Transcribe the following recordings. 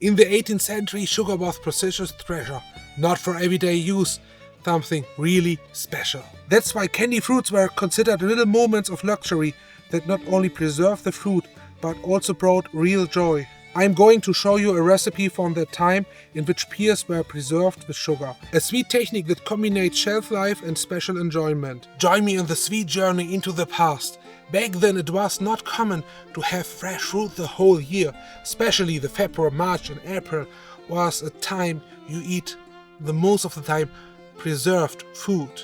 In the 18th century, sugar was precious treasure, not for everyday use, something really special. That's why candy fruits were considered little moments of luxury that not only preserved the fruit, but also brought real joy. I'm going to show you a recipe from the time in which pears were preserved with sugar. A sweet technique that combines shelf life and special enjoyment. Join me on the sweet journey into the past. Back then it was not common to have fresh fruit the whole year. Especially the February, March and April was a time you eat the most of the time preserved food.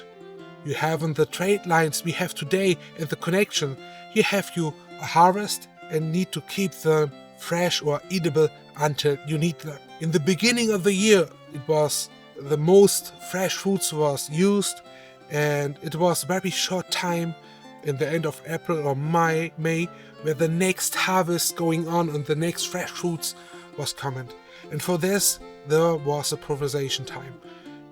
You have on the trade lines we have today and the connection. Here have you a harvest and need to keep them fresh or eatable until you need them. In the beginning of the year it was the most fresh fruits was used, and it was a very short time in the end of April or May where the next harvest going on and the next fresh fruits was coming. And for this there was a preservation time,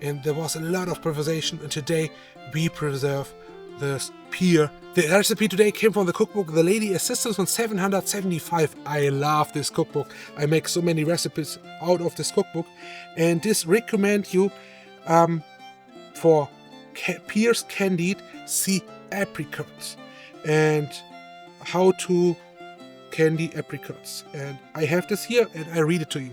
and there was a lot of preservation, and today we preserve the pear. The recipe today came from the cookbook The Lady Assistance from 775. I love this cookbook. I make so many recipes out of this cookbook, and this recommend you for pears candied, see apricots and how to candy apricots. And I have this here and I read it to you.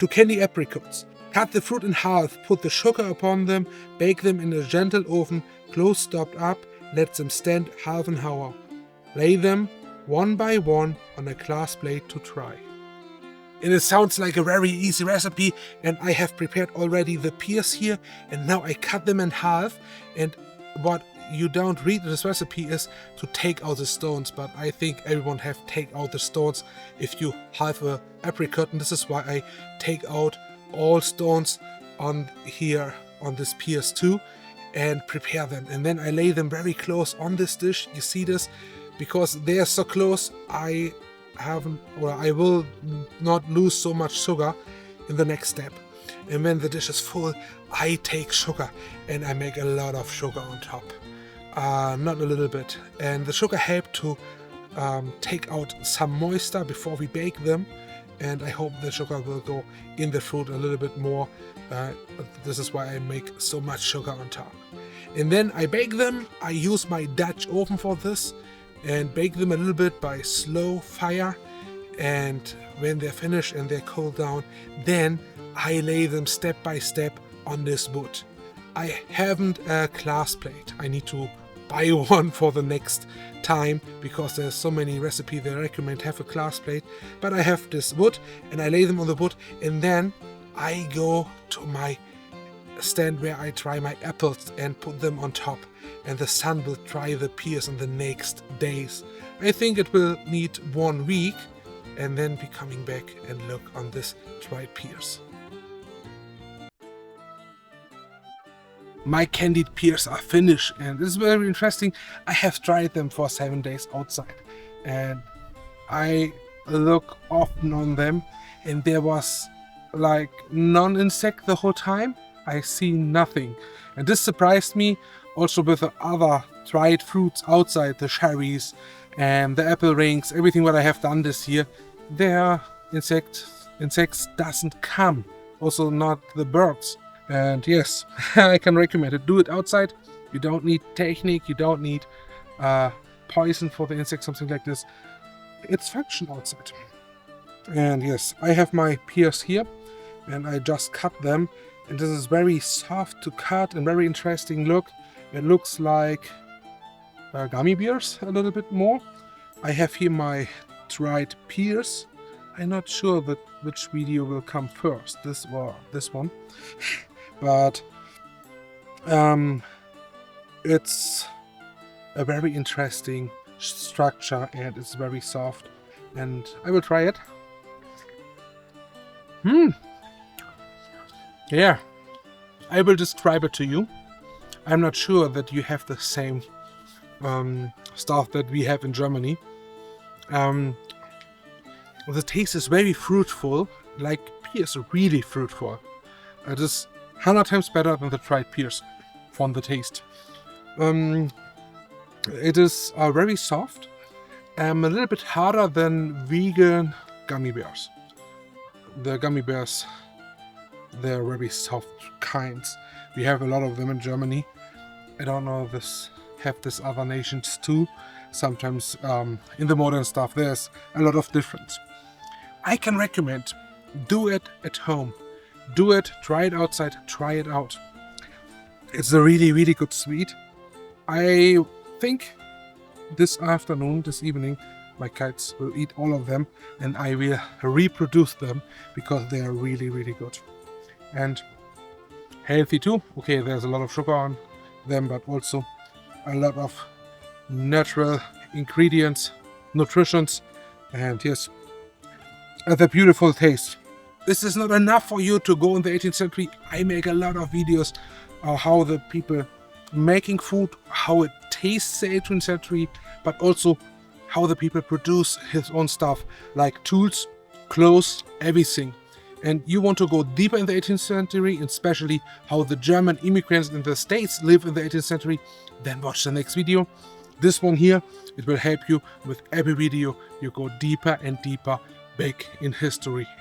To candy apricots, cut the fruit in half, put the sugar upon them, bake them in a gentle oven, close stopped up, let them stand half an hour. Lay them one by one on a glass plate to dry. And it sounds like a very easy recipe, and I have prepared already the pears here, and now I cut them in half. And what you don't read in this recipe is to take out the stones, but I think everyone have take out the stones if you have a apricot, and this is why I take out all stones on here on this pears too and prepare them. And then I lay them very close on this dish. You see this? Because they are so close, I will not lose so much sugar in the next step. And when the dish is full, I take sugar and I make a lot of sugar on top. Not a little bit. And the sugar helps to take out some moisture before we bake them. And I hope the sugar will go in the fruit a little bit more. This is why I make so much sugar on top. And then I bake them. I use my Dutch oven for this and bake them a little bit by slow fire. And when they're finished and they're cooled down, then I lay them step by step on this wood. I haven't a glass plate. I need to buy one for the next time because there's so many recipes that I recommend have a glass plate. But I have this wood and I lay them on the wood, and then I go to my stand where I dry my apples and put them on top, and the sun will dry the pears in the next days. I think it will need 1 week, and then be coming back and look on this dried pears. My candied pears are finished, and this is very interesting. I have dried them for 7 days outside, and I look often on them, and there was like non-insect the whole time. I see nothing, and this surprised me. Also with the other dried fruits outside, the cherries and the apple rings, everything what I have done this year, there insects doesn't come. Also not the birds. And yes, I can recommend it. Do it outside. You don't need technique. You don't need poison for the insect, something like this. It's function outside. And yes, I have my pears here, and I just cut them. And this is very soft to cut and very interesting look. It looks like gummy bears a little bit more. I have here my dried pears. I'm not sure which video will come first, this or this one. But it's a very interesting structure, and it's very soft, and I will try it. Yeah, I will describe it to you. I'm not sure that you have the same stuff that we have in Germany. The taste is very fruitful, like pears are really fruitful. It is 100 times better than the dried pears from the taste. It is very soft, a little bit harder than vegan gummy bears. the gummy bears, they're very soft kinds. We have a lot of them in Germany. I don't know if this have this other nations too. Sometimes in the modern stuff there's a lot of difference. I can recommend, do it at home. Do it, try it outside, try it out. It's a really, really good sweet. I think this evening, my kids will eat all of them and I will reproduce them because they are really, really good. And healthy too. Okay, there's a lot of sugar on them, but also a lot of natural ingredients, nutritions, and yes, the beautiful taste. This is not enough for you to go in the 18th century. I make a lot of videos on how the people making food, how it tastes the 18th century, but also how the people produce his own stuff, like tools, clothes, everything. And you want to go deeper in the 18th century, and especially how the German immigrants in the States live in the 18th century, then watch the next video. This one here, it will help you with every video. You go deeper and deeper back in history